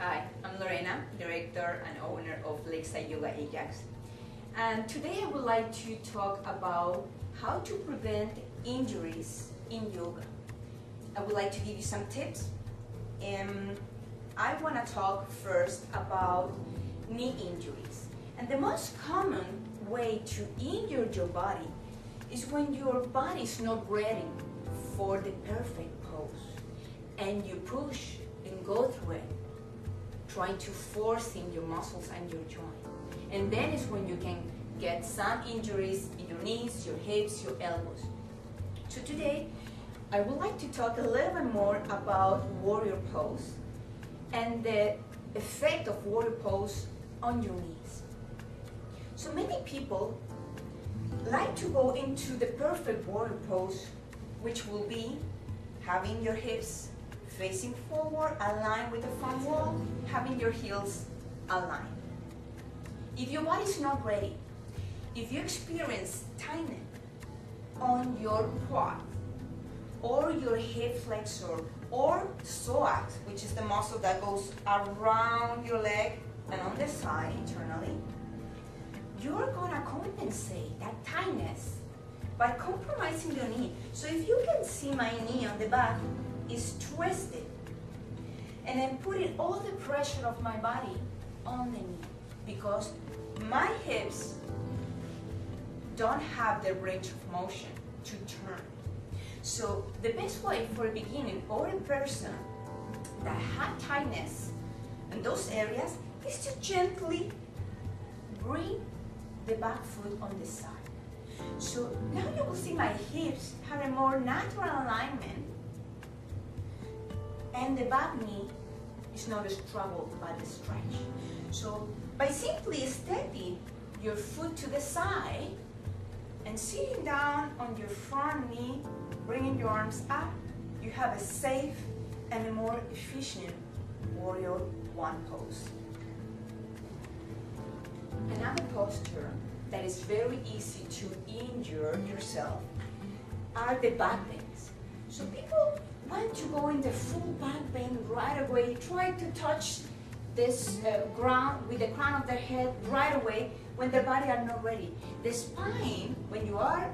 Hi, I'm Lorena, director and owner of Lakeside Yoga Ajax. And today I would like to talk about how to prevent injuries in yoga. I would like to give you some tips. I want to talk first about knee injuries. And the most common way to injure your body is when your body is not ready for the perfect pose and you push and go through it, trying to force in your muscles and your joint. And then is when you can get some injuries in your knees, your hips, your elbows. So today, I would like to talk a little bit more about warrior pose and the effect of warrior pose on your knees. So many people like to go into the perfect warrior pose, which will be having your hips facing forward, aligned with the front wall, having your heels aligned. If your body is not ready, if you experience tightness on your quad, or your hip flexor, or psoas, which is the muscle that goes around your leg and on the side internally, you're gonna compensate that tightness by compromising your knee. So if you can see my knee on the back is twisted, and then putting all the pressure of my body on the knee because my hips don't have the range of motion to turn. So the best way for a beginner or a person that had tightness in those areas is to gently bring the back foot on the side. So now you will see my hips have a more natural alignment and the back knee is not struggled by the stretch. So by simply stepping your foot to the side and sitting down on your front knee, bringing your arms up, you have a safe and a more efficient warrior one pose. Another posture that is very easy to injure yourself are the back bends. So people want to go in the full back bend right away, try to touch this ground with the crown of their head right away when their body are not ready. The spine, when you are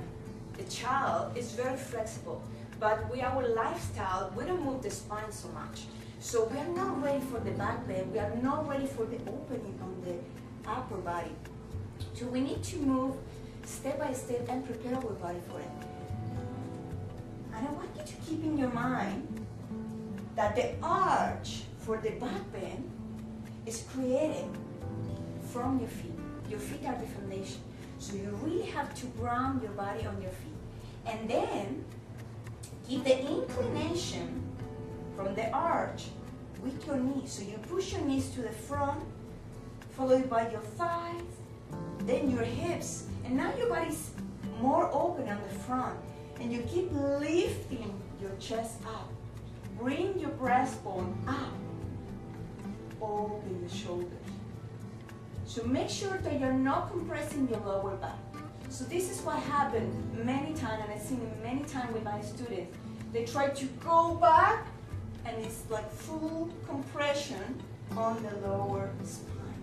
a child, is very flexible, but with our lifestyle, we don't move the spine so much. So we are not ready for the back bend, we are not ready for the opening on the upper body. So we need to move step by step and prepare our body for it. And I want you to keep in your mind that the arch for the back bend is created from your feet. Your feet are the foundation. So you really have to ground your body on your feet. And then keep the inclination from the arch with your knees. So you push your knees to the front, followed by your thighs, then your hips, and now your body's more open on the front. And you keep lifting your chest up. Bring your breastbone up. Open the shoulders. So make sure that you're not compressing your lower back. So this is what happened many times, and I've seen it many times with my students. They try to go back, and it's like full compression on the lower spine.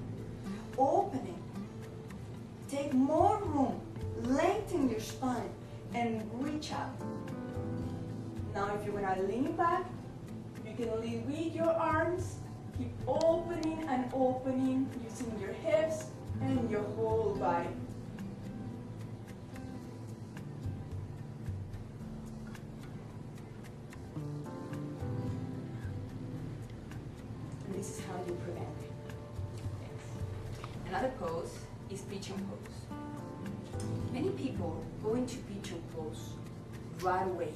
Opening. Take more room. Lengthen your spine and reach out. Now if you're gonna lean back, you can lean with your arms. Keep opening and opening using your hips and your whole body. And this is how you prevent it. Yes. Another pose is pigeon pose. Many people go into pigeon pose right away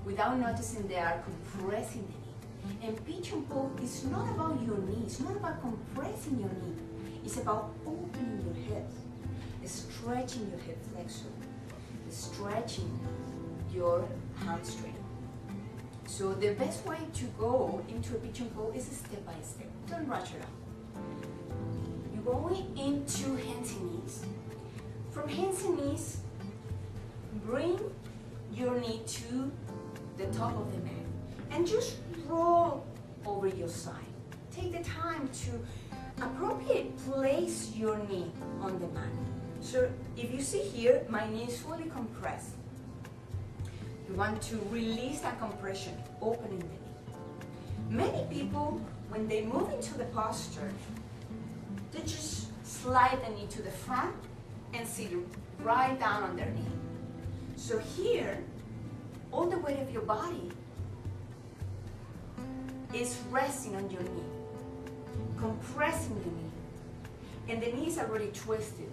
without noticing they are compressing the knee. And pigeon pose is not about your knee, it's not about compressing your knee. It's about opening your hips, stretching your hip flexor, stretching your hamstring. So the best way to go into a pigeon pose is step by step. Don't rush it out. You're going into hands and knees. From hands and knees, bring your knee to the top of the mat and just roll over your side. take the time to appropriately place your knee on the mat. So if you see here, my knee is fully compressed. You want to release that compression, opening the knee. Many people, when they move into the posture, they just slide the knee to the front and sit right down on their knee. So here, all the weight of your body is resting on your knee, compressing the knee, and the knee is already twisted.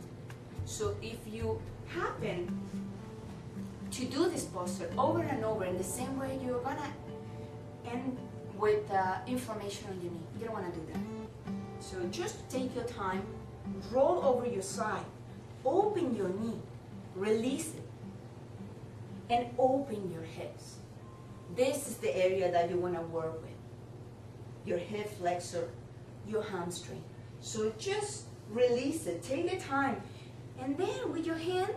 So if you happen to do this posture over and over in the same way, you're gonna end with inflammation on your knee. You don't wanna do that. So just take your time, roll over your side, open your knee, release it, and open your hips. This is the area that you wanna work with. Your hip flexor, your hamstring. So just release it, take the time, and then with your hand,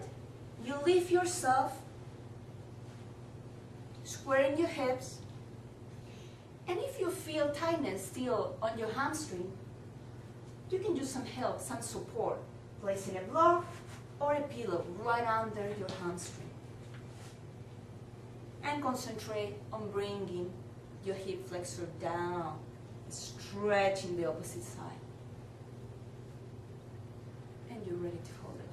you lift yourself, squaring your hips, and if you feel tightness still on your hamstring, you can use some help, some support, placing a block or a pillow right under your hamstring. And concentrate on bringing your hip flexor down, stretching the opposite side. And you're ready to hold it.